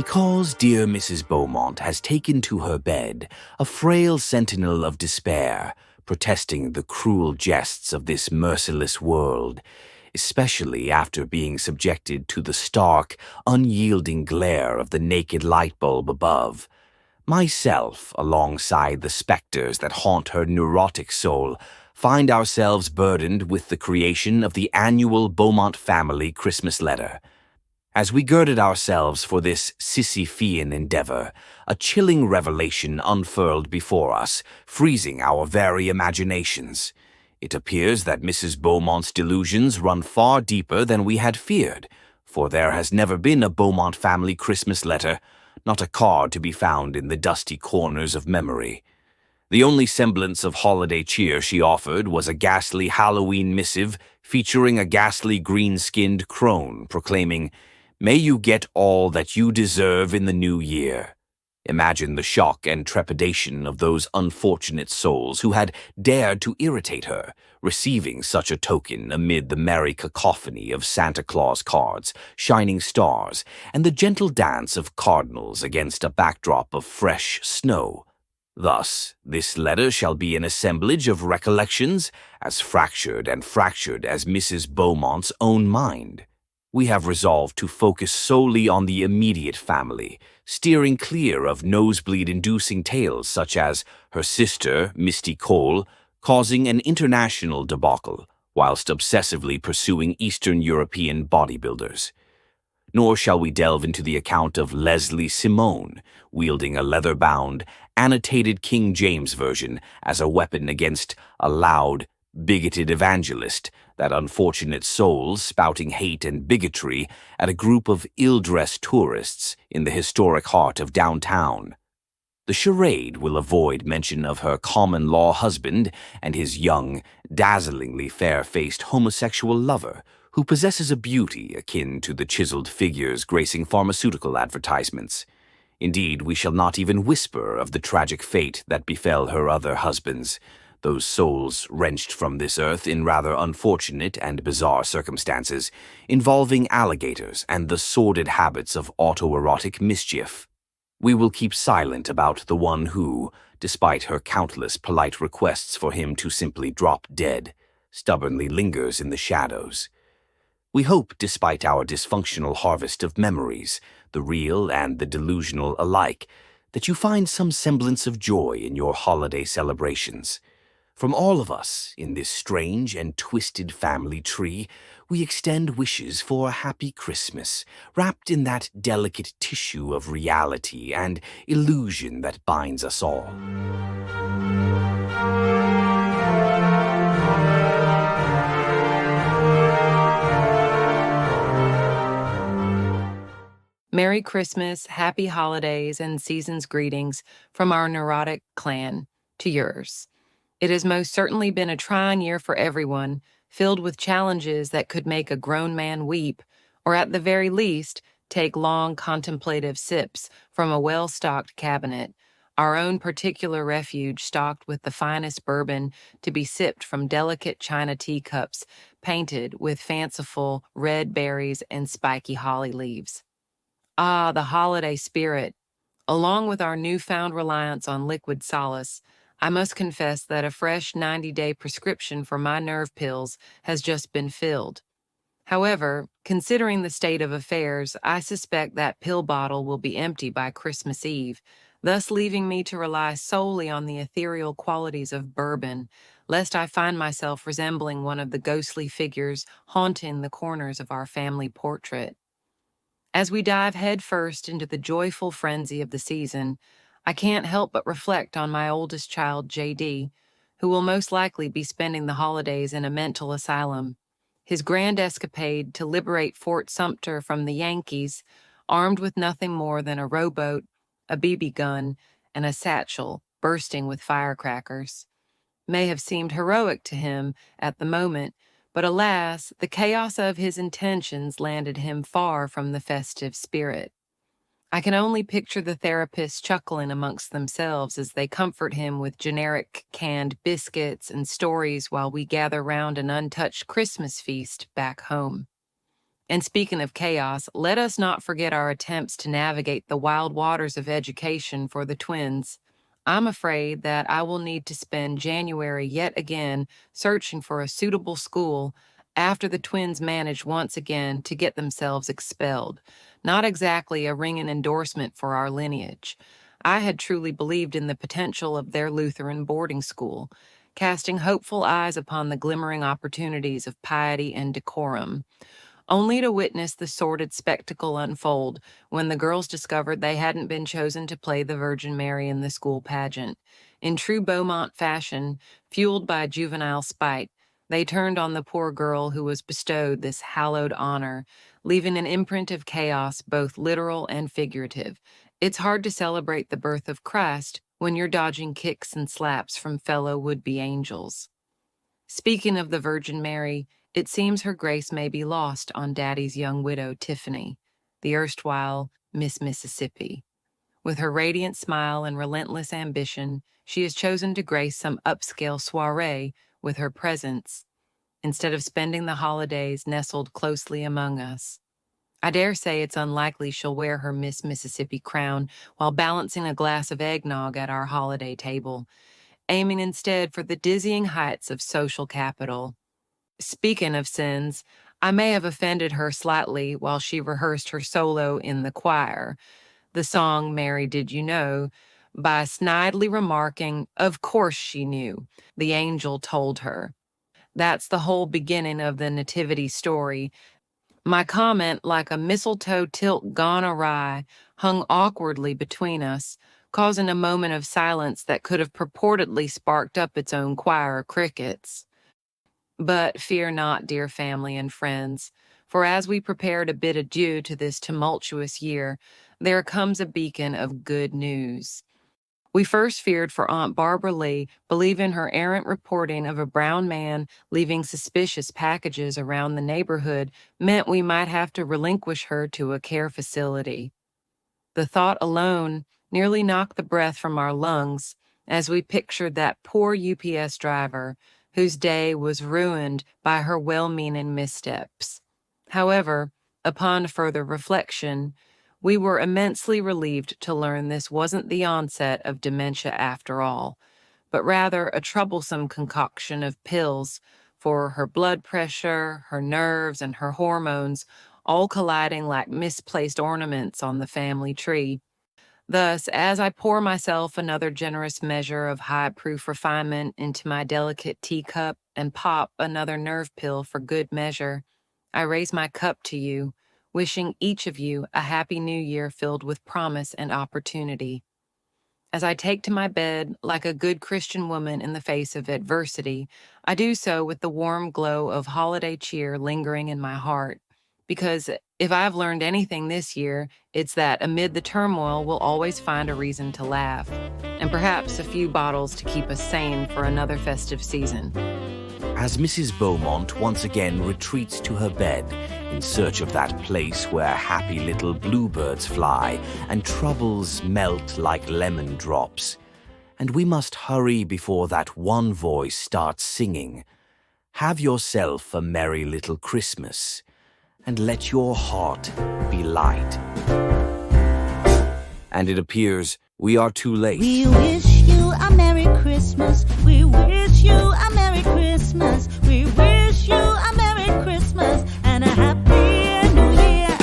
Because dear Mrs. Beaumont has taken to her bed a frail sentinel of despair, protesting the cruel jests of this merciless world, especially after being subjected to the stark, unyielding glare of the naked light bulb above. Myself, alongside the specters that haunt her neurotic soul, find ourselves burdened with the creation of the annual Beaumont family Christmas letter. As we girded ourselves for this Sisyphean endeavor, a chilling revelation unfurled before us, freezing our very imaginations. It appears that Mrs. Beaumont's delusions run far deeper than we had feared, for there has never been a Beaumont family Christmas letter, not a card to be found in the dusty corners of memory. The only semblance of holiday cheer she offered was a ghastly Halloween missive featuring a ghastly green-skinned crone proclaiming, "May you get all that you deserve in the new year." Imagine the shock and trepidation of those unfortunate souls who had dared to irritate her, receiving such a token amid the merry cacophony of Santa Claus cards, shining stars, and the gentle dance of cardinals against a backdrop of fresh snow. Thus, this letter shall be an assemblage of recollections as fractured and fractured as Mrs. Beaumont's own mind. We have resolved to focus solely on the immediate family, steering clear of nosebleed-inducing tales such as her sister, Misty Cole, causing an international debacle, whilst obsessively pursuing Eastern European bodybuilders. Nor shall we delve into the account of Leslie Simone, wielding a leather-bound, annotated King James version as a weapon against a loud, bigoted evangelist, that unfortunate soul spouting hate and bigotry at a group of ill-dressed tourists in the historic heart of downtown. The charade will avoid mention of her common-law husband and his young, dazzlingly fair-faced homosexual lover, who possesses a beauty akin to the chiseled figures gracing pharmaceutical advertisements. Indeed, we shall not even whisper of the tragic fate that befell her other husbands, those souls wrenched from this earth in rather unfortunate and bizarre circumstances, involving alligators and the sordid habits of autoerotic mischief. We will keep silent about the one who, despite her countless polite requests for him to simply drop dead, stubbornly lingers in the shadows. We hope, despite our dysfunctional harvest of memories, the real and the delusional alike, that you find some semblance of joy in your holiday celebrations. From all of us in this strange and twisted family tree, we extend wishes for a happy Christmas, wrapped in that delicate tissue of reality and illusion that binds us all. Merry Christmas, Happy Holidays, and Season's greetings from our neurotic clan to yours. It has most certainly been a trying year for everyone, filled with challenges that could make a grown man weep, or at the very least, take long contemplative sips from a well-stocked cabinet, our own particular refuge stocked with the finest bourbon to be sipped from delicate china teacups painted with fanciful red berries and spiky holly leaves. Ah, the holiday spirit. Along with our newfound reliance on liquid solace, I must confess that a fresh 90-day prescription for my nerve pills has just been filled. However, considering the state of affairs, I suspect that pill bottle will be empty by Christmas Eve, thus leaving me to rely solely on the ethereal qualities of bourbon, lest I find myself resembling one of the ghostly figures haunting the corners of our family portrait. As we dive headfirst into the joyful frenzy of the season, I can't help but reflect on my oldest child, JD, who will most likely be spending the holidays in a mental asylum. His grand escapade to liberate Fort Sumter from the Yankees, armed with nothing more than a rowboat, a BB gun, and a satchel bursting with firecrackers, may have seemed heroic to him at the moment, but alas, the chaos of his intentions landed him far from the festive spirit. I can only picture the therapists chuckling amongst themselves as they comfort him with generic canned biscuits and stories while we gather round an untouched Christmas feast back home. And speaking of chaos, let us not forget our attempts to navigate the wild waters of education for the twins. I'm afraid that I will need to spend January yet again searching for a suitable school after the twins managed once again to get themselves expelled. Not exactly a ringing endorsement for our lineage. I had truly believed in the potential of their Lutheran boarding school, casting hopeful eyes upon the glimmering opportunities of piety and decorum, only to witness the sordid spectacle unfold when the girls discovered they hadn't been chosen to play the Virgin Mary in the school pageant. In true Beaumont fashion, fueled by juvenile spite, they turned on the poor girl who was bestowed this hallowed honor, leaving an imprint of chaos, both literal and figurative. It's hard to celebrate the birth of Christ when you're dodging kicks and slaps from fellow would-be angels. Speaking of the Virgin Mary, it seems her grace may be lost on Daddy's young widow, Tiffany, the erstwhile Miss Mississippi. With her radiant smile and relentless ambition, she has chosen to grace some upscale soiree with her presence, instead of spending the holidays nestled closely among us. I dare say it's unlikely she'll wear her Miss Mississippi crown while balancing a glass of eggnog at our holiday table, aiming instead for the dizzying heights of social capital. Speaking of sins, I may have offended her slightly while she rehearsed her solo in the choir, the song Mary Did You Know, by snidely remarking, of course she knew, the angel told her. That's the whole beginning of the nativity story. My comment, like a mistletoe tilt gone awry, hung awkwardly between us, causing a moment of silence that could have purportedly sparked up its own choir of crickets. But fear not, dear family and friends, for as we prepare to bid adieu to this tumultuous year, there comes a beacon of good news. We first feared for Aunt Barbara Lee, believing her errant reporting of a brown man leaving suspicious packages around the neighborhood meant we might have to relinquish her to a care facility. The thought alone nearly knocked the breath from our lungs as we pictured that poor UPS driver whose day was ruined by her well-meaning missteps. However, upon further reflection, we were immensely relieved to learn this wasn't the onset of dementia after all, but rather a troublesome concoction of pills for her blood pressure, her nerves, and her hormones, all colliding like misplaced ornaments on the family tree. Thus, as I pour myself another generous measure of high-proof refinement into my delicate teacup and pop another nerve pill for good measure, I raise my cup to you, wishing each of you a happy new year filled with promise and opportunity. As I take to my bed like a good Christian woman in the face of adversity, I do so with the warm glow of holiday cheer lingering in my heart. Because if I've learned anything this year, it's that amid the turmoil, we'll always find a reason to laugh, and perhaps a few bottles to keep us sane for another festive season. As Mrs. Beaumont once again retreats to her bed in search of that place where happy little bluebirds fly and troubles melt like lemon drops, and we must hurry before that one voice starts singing, "Have yourself a merry little Christmas, and let your heart be light." And it appears we are too late. We wish you a Merry Christmas. We wish you a Merry Christmas. We wish you a Merry Christmas and a Happy New Year.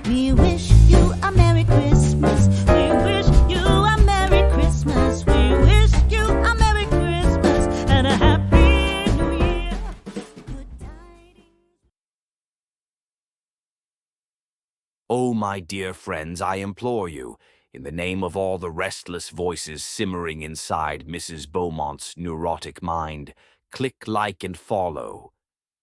We wish you a Merry Christmas. We wish you a Merry Christmas. We wish you a Merry Christmas and a Happy New Year. Good tidings. Oh, my dear friends, I implore you, in the name of all the restless voices simmering inside Mrs. Beaumont's neurotic mind, click like and follow.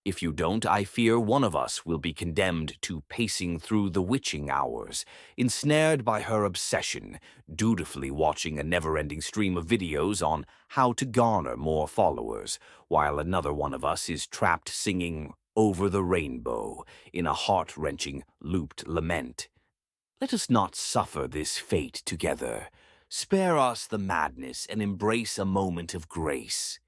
If you don't, I fear one of us will be condemned to pacing through the witching hours, ensnared by her obsession, dutifully watching a never-ending stream of videos on how to garner more followers, while another one of us is trapped singing "Over the Rainbow" in a heart-wrenching, looped lament. Let us not suffer this fate together. Spare us the madness and embrace a moment of grace.